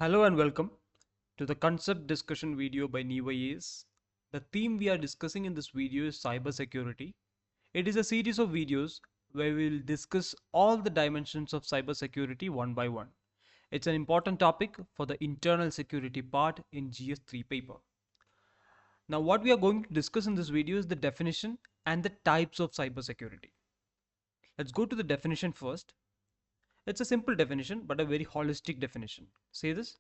Hello and welcome to the concept discussion video by Niva. The theme we are discussing in this video is cybersecurity. It is a series of videos where we will discuss all the dimensions of cybersecurity one by one. It's an important topic for the internal security part in GS3 paper. Now what we are going to discuss in this video is the definition and the types of cybersecurity. Let's go to the definition first. It's a simple definition, but a very holistic definition. Say this: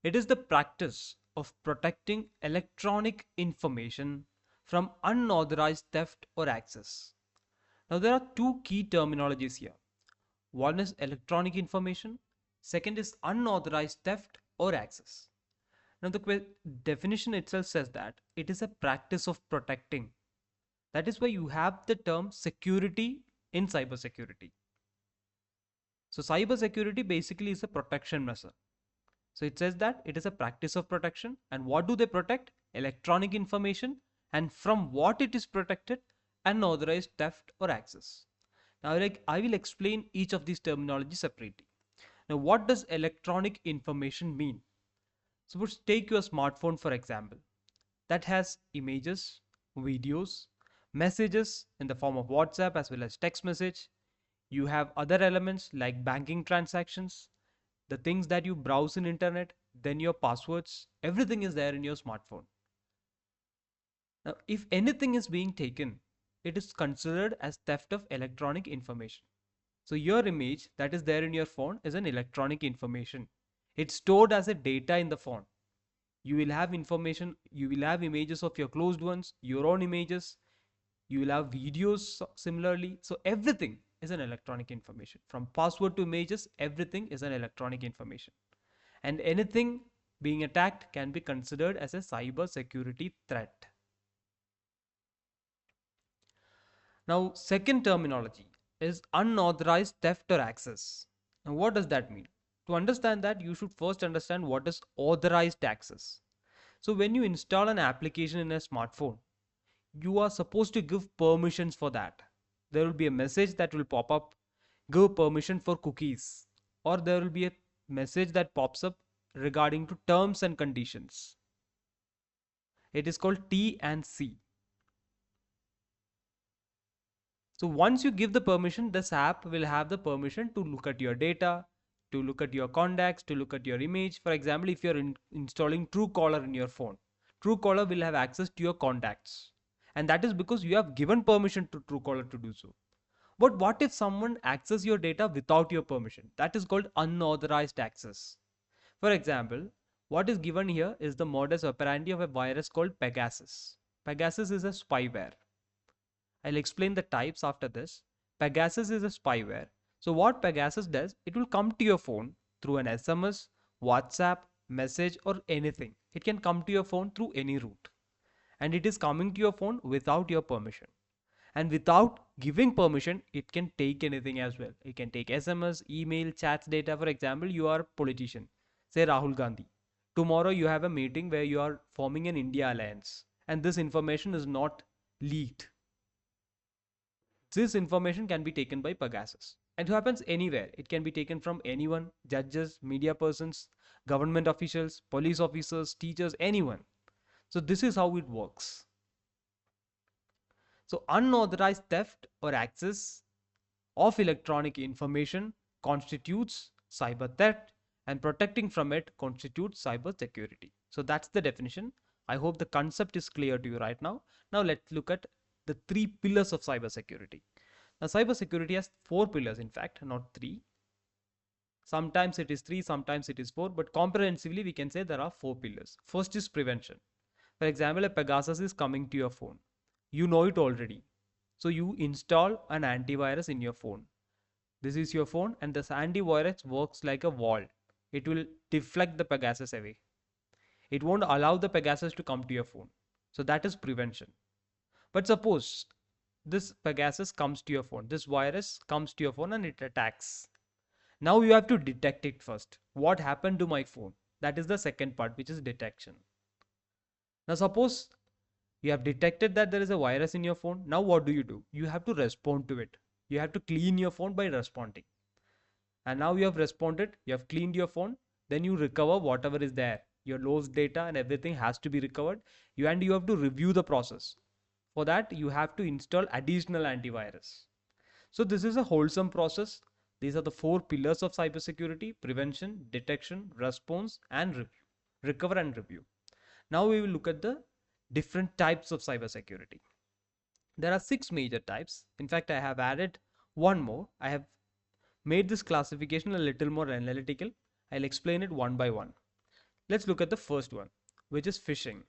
it is the practice of protecting electronic information from unauthorized theft or access. Now, there are two key terminologies here. One is electronic information, second is unauthorized theft or access. Now, the definition itself says that it is a practice of protecting. That is why you have the term security in cybersecurity. So cybersecurity basically is a protection measure. So it says that it is a practice of protection. And what do they protect? Electronic information. And from what it is protected? Unauthorized theft or access. Now I will explain each of these terminology separately. Now what does electronic information mean? Suppose take your smartphone for example. That has images, videos, messages in the form of WhatsApp as well as text message. You have other elements like banking transactions, the things that you browse in internet, then your passwords, everything is there in your smartphone. Now, if anything is being taken, it is considered as theft of electronic information. So your image that is there in your phone is an electronic information. It's stored as a data in the phone. You will have information, you will have images of your closed ones, your own images, you will have videos similarly. So everything is an electronic information. From password to images, everything is an electronic information. And anything being attacked can be considered as a cyber security threat. Now, second terminology is unauthorized theft or access. Now, what does that mean? To understand that, you should first understand what is authorized access. So when you install an application in a smartphone, you are supposed to give permissions for that. There will be a message that will pop up, give permission for cookies, or there will be a message that pops up regarding to terms and conditions. It is called T and C. So once you give the permission, this app will have the permission to look at your data, to look at your contacts, to look at your image. For example, if you're installing Truecaller in your phone, Truecaller will have access to your contacts. And that is because you have given permission to Truecaller to do so. But what if someone accesses your data without your permission? That is called unauthorized access. For example, what is given here is the modus operandi of a virus called Pegasus. Pegasus is a spyware. I'll explain the types after this. Pegasus is a spyware. So what Pegasus does, it will come to your phone through an SMS, WhatsApp, message or anything. It can come to your phone through any route. And it is coming to your phone without your permission. And without giving permission, it can take anything as well. It can take SMS, email, chats data. For example, you are a politician, say Rahul Gandhi. Tomorrow you have a meeting where you are forming an India alliance and this information is not leaked. This information can be taken by Pegasus. And it happens anywhere. It can be taken from anyone, judges, media persons, government officials, police officers, teachers, anyone. So this is how it works. So unauthorized theft or access of electronic information constitutes cyber theft and protecting from it constitutes cyber security. So that's the definition. I hope the concept is clear to you right now. Now let's look at the three pillars of cyber security. Now cyber security has four pillars, in fact, not three. Sometimes it is three, sometimes it is four, but comprehensively we can say there are four pillars. First is prevention. For example, a Pegasus is coming to your phone. You know it already. So you install an antivirus in your phone. This is your phone and this antivirus works like a wall. It will deflect the Pegasus away. It won't allow the Pegasus to come to your phone. So that is prevention. But suppose this Pegasus comes to your phone. This virus comes to your phone and it attacks. Now you have to detect it first. What happened to my phone? That is the second part, which is detection. Now suppose you have detected that there is a virus in your phone. Now what do? You have to respond to it. You have to clean your phone by responding. And now you have responded, you have cleaned your phone. Then you recover whatever is there. Your lost data and everything has to be recovered. You have to review the process. For that, you have to install additional antivirus. So this is a wholesome process. These are the four pillars of cybersecurity: prevention, detection, response, and review. Recover and review. Now we will look at the different types of cybersecurity. There are six major types. In fact, I have added one more. I have made this classification a little more analytical. I'll explain it one by one. Let's look at the first one, which is phishing.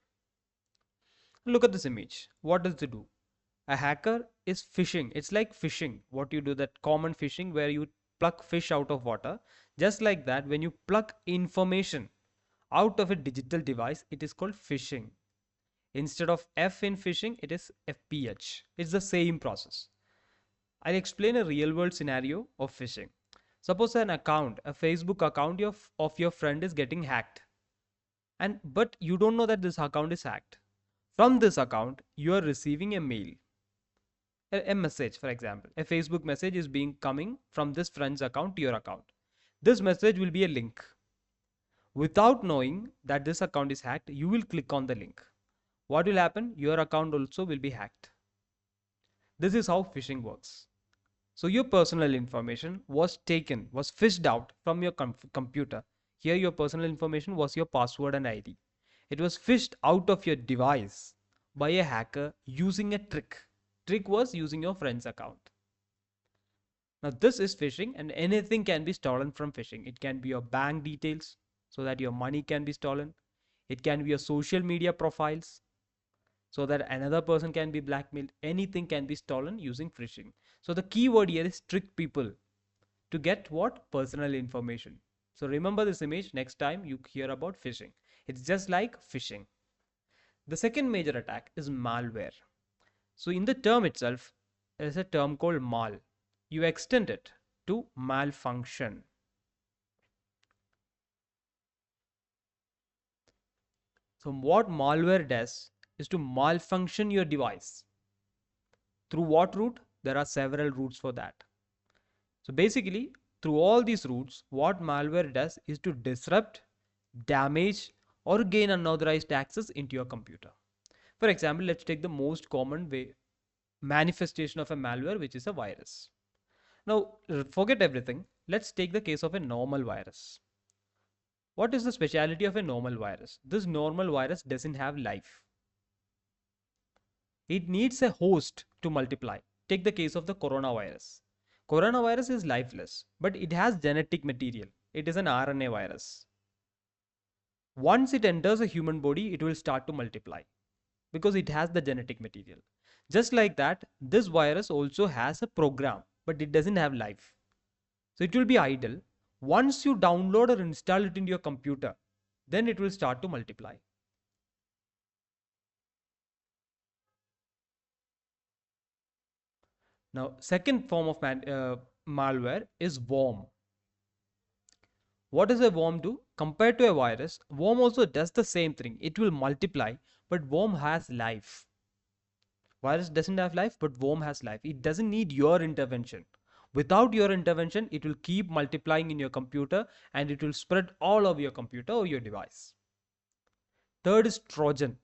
Look at this image. What does it do? A hacker is fishing. It's like fishing. What you do, that common fishing where you pluck fish out of water. Just like that, when you pluck information out of a digital device, it is called phishing. Instead of F in phishing, it is FPH. It's the same process. I'll explain a real world scenario of phishing. Suppose an account, a Facebook account of your friend is getting hacked. But you don't know that this account is hacked. From this account, you are receiving a mail, a message. For example, a Facebook message is being coming from this friend's account to your account. This message will be a link. Without knowing that this account is hacked, you will click on the link. What will happen? Your account also will be hacked. This is how phishing works. So your personal information was fished out from your computer. Here your personal information was your password and ID. It was fished out of your device by a hacker using a trick. Trick was using your friend's account. Now this is phishing, and anything can be stolen from phishing. It can be your bank details so that your money can be stolen. It can be your social media profiles so that another person can be blackmailed. Anything can be stolen using phishing. So the key word here is trick people to get what? Personal information. So remember this image next time you hear about phishing. It's just like phishing. The second major attack is malware. So in the term itself, there is a term called mal. You extend it to malfunction. So what malware does is to malfunction your device. Through what route? There are several routes for that. So basically, through all these routes, what malware does is to disrupt, damage, or gain unauthorized access into your computer. For example, let's take the most common manifestation of a malware, which is a virus. Now, forget everything. Let's take the case of a normal virus. What is the speciality of a normal virus? This normal virus doesn't have life. It needs a host to multiply. Take the case of the coronavirus. Coronavirus is lifeless, but it has genetic material. It is an RNA virus. Once it enters a human body, it will start to multiply because it has the genetic material. Just like that, this virus also has a program, but it doesn't have life. So it will be idle. Once you download or install it into your computer, then it will start to multiply. Now, second form of malware is worm. What does a worm do? Compared to a virus, worm also does the same thing. It will multiply, but worm has life. Virus doesn't have life, but worm has life. It doesn't need your intervention. Without your intervention, it will keep multiplying in your computer and it will spread all over your computer or your device. Third is Trojan.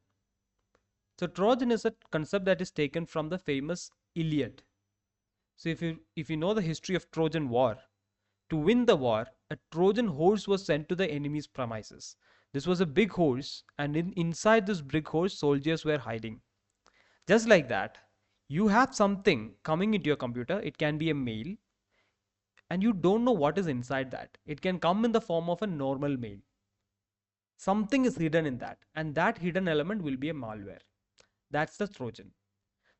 So Trojan is a concept that is taken from the famous Iliad. So if you know the history of Trojan War, to win the war, a Trojan horse was sent to the enemy's premises. This was a big horse, and inside this big horse, soldiers were hiding. Just like that, you have something coming into your computer. It can be a mail, and you don't know what is inside that. It can come in the form of a normal mail. Something is hidden in that, and that hidden element will be a malware. That's the Trojan.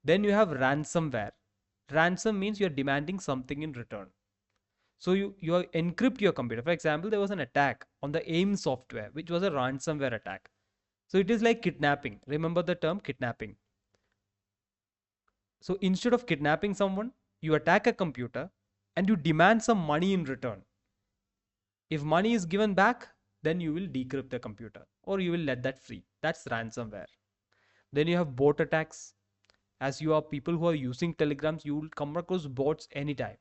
Then you have ransomware. Ransom means you're demanding something in return. So you encrypt your computer. For example, there was an attack on the AIM software, which was a ransomware attack. So it is like kidnapping. Remember the term kidnapping. So instead of kidnapping someone, you attack a computer and you demand some money in return. If money is given back, then you will decrypt the computer or you will let that free. That's ransomware. Then you have bot attacks. As you are people who are using telegrams, you will come across bots anytime.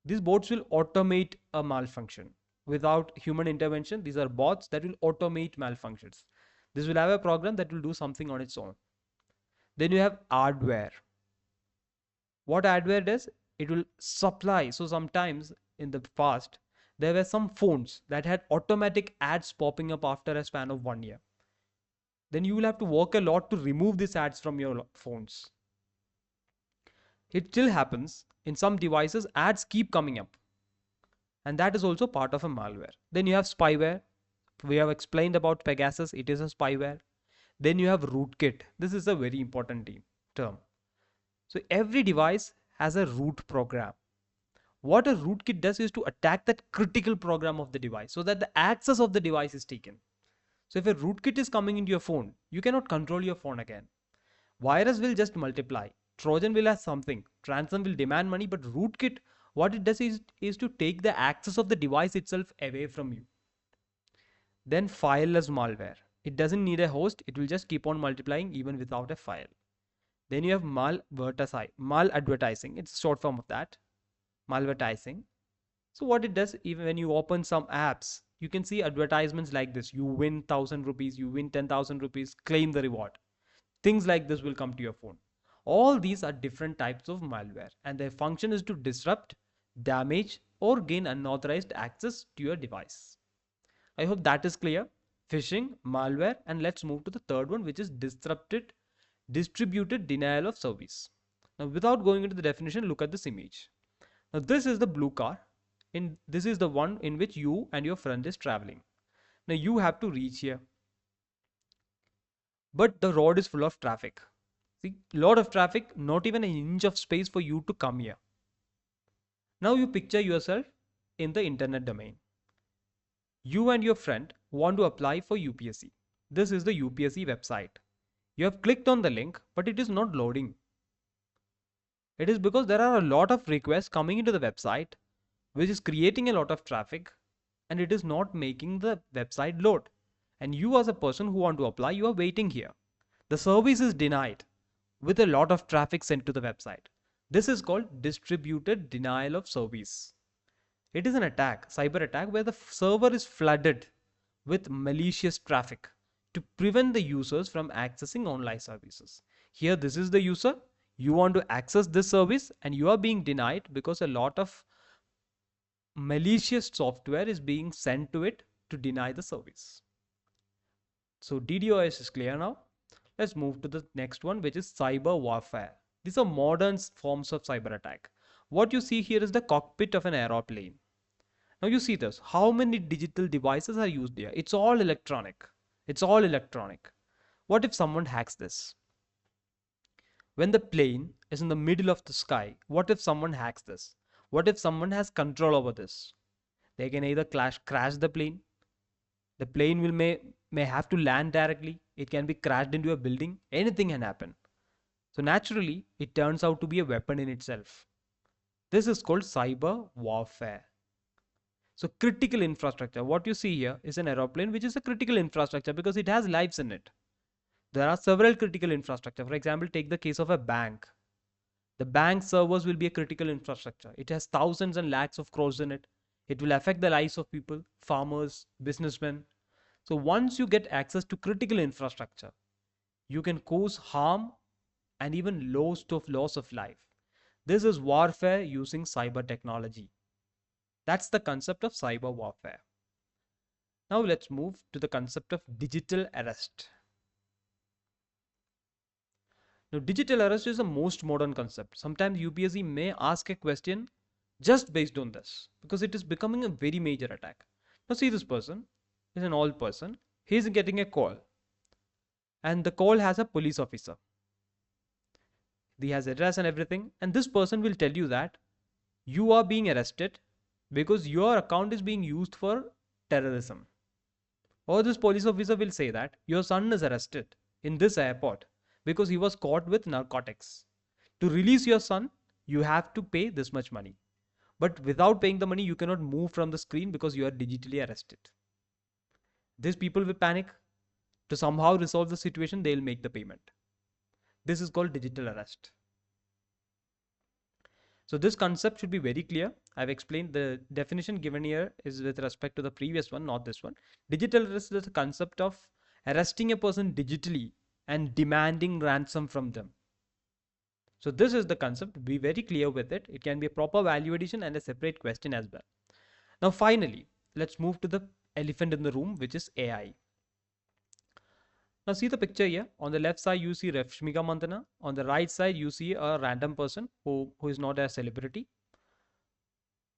These bots will automate a malfunction. without human intervention. These are bots that will automate malfunctions. This will have a program that will do something on its own. Then you have adware. What adware does? It will supply. So sometimes in the past, there were some phones that had automatic ads popping up after a span of 1 year. Then you will have to work a lot to remove these ads from your phones. It still happens in some devices, ads keep coming up, and that is also part of a malware. Then you have spyware. We have explained about Pegasus, it is a spyware. Then you have rootkit. This is a very important term. So every device has a root program. What a rootkit does is to attack that critical program of the device so that the access of the device is taken. So if a rootkit is coming into your phone, you cannot control your phone again. Virus will just multiply. Trojan will have something. Ransom will demand money, but rootkit, what it does is to take the access of the device itself away from you. Then fileless malware. It doesn't need a host. It will just keep on multiplying even without a file. Then you have maladvertising. It's a short form of that. Malvertising. So what it does, even when you open some apps, you can see advertisements like this. You win 1,000 rupees, you win 10,000 rupees, claim the reward. Things like this will come to your phone. All these are different types of malware, and their function is to disrupt, damage, or gain unauthorized access to your device. I hope that is clear. Phishing, malware, and let's move to the third one, which is distributed denial of service. Now, without going into the definition, look at this image. Now, this is the blue car. This is the one in which you and your friend is traveling. Now, you have to reach here, but the road is full of traffic. See, lot of traffic, not even an inch of space for you to come here. Now you picture yourself in the internet domain. You and your friend want to apply for UPSC. This is the UPSC website. You have clicked on the link, but it is not loading. It is because there are a lot of requests coming into the website, which is creating a lot of traffic, and it is not making the website load. And you as a person who want to apply, you are waiting here. The service is denied with a lot of traffic sent to the website. This is called distributed denial of service. It is an attack, cyber attack, where the server is flooded with malicious traffic to prevent the users from accessing online services. Here, this is the user. You want to access this service and you are being denied because a lot of malicious software is being sent to it to deny the service. So DDoS is clear now. Let's move to the next one, which is cyber warfare. These are modern forms of cyber attack. What you see here is the cockpit of an aeroplane. Now you see this. How many digital devices are used here? It's all electronic. It's all electronic. What if someone hacks this? When the plane is in the middle of the sky, what if someone hacks this? What if someone has control over this? They can either crash the plane. The plane may have to land directly. It can be crashed into a building. Anything can happen. So naturally, it turns out to be a weapon in itself. This is called cyber warfare. So critical infrastructure, what you see here is an aeroplane, which is a critical infrastructure because it has lives in it. There are several critical infrastructure. For example, take the case of a bank. The bank servers will be a critical infrastructure. It has thousands and lakhs of crores in it. It will affect the lives of people, farmers, businessmen. So once you get access to critical infrastructure, you can cause harm and even loss of life. This is warfare using cyber technology. That's the concept of cyber warfare. Now let's move to the concept of digital arrest. Now digital arrest is the most modern concept. Sometimes UPSC may ask a question just based on this because it is becoming a very major attack. Now see, this person is an old person. He is getting a call and the call has a police officer. He has address and everything, and this person will tell you that you are being arrested because your account is being used for terrorism. Or this police officer will say that your son is arrested in this airport because he was caught with narcotics. To release your son, you have to pay this much money. But without paying the money, you cannot move from the screen because you are digitally arrested. These people will panic. To somehow resolve the situation, they will make the payment. This is called digital arrest. So this concept should be very clear. I've explained the definition given here is with respect to the previous one, not this one. Digital arrest is the concept of arresting a person digitally and demanding ransom from them. So this is the concept. Be very clear with it. It can be a proper value addition and a separate question as well. Now finally, let's move to the elephant in the room, which is AI. Now see the picture here. On the left side, you see Rashmika Mandanna. On the right side, you see a random person who is not a celebrity.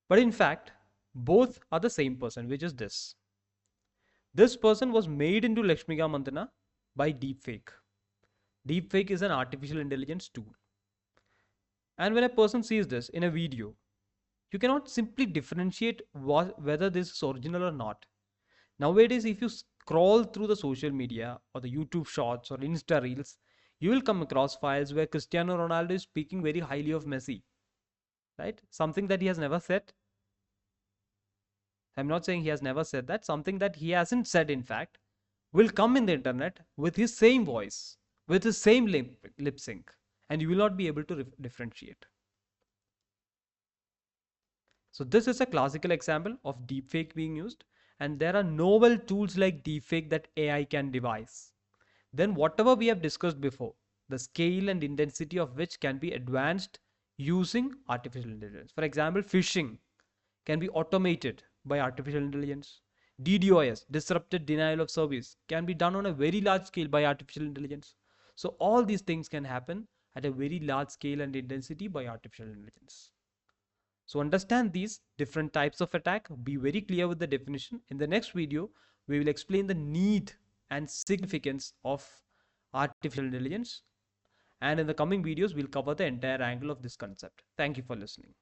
But in fact, both are the same person, which is this. This person was made into Lakshmika Mandanna by deepfake. Deepfake is an artificial intelligence tool. And when a person sees this in a video, you cannot simply differentiate whether this is original or not. Nowadays, if you scroll through the social media or the YouTube shorts or Insta reels, you will come across files where Cristiano Ronaldo is speaking very highly of Messi, right? Something that he has never said. I'm not saying he has never said that. Something that he hasn't said, in fact, will come in the internet with his same voice, with his same lip sync, and you will not be able to differentiate. So this is a classical example of deepfake being used, and there are novel tools like deepfake that AI can devise. Then whatever we have discussed before, the scale and intensity of which can be advanced using artificial intelligence. For example, phishing can be automated by artificial intelligence. DDoS, disrupted denial of service, can be done on a very large scale by artificial intelligence. So all these things can happen at a very large scale and intensity by artificial intelligence. So understand these different types of attack, be very clear with the definition. In the next video, we will explain the need and significance of artificial intelligence. And in the coming videos, we'll cover the entire angle of this concept. Thank you for listening.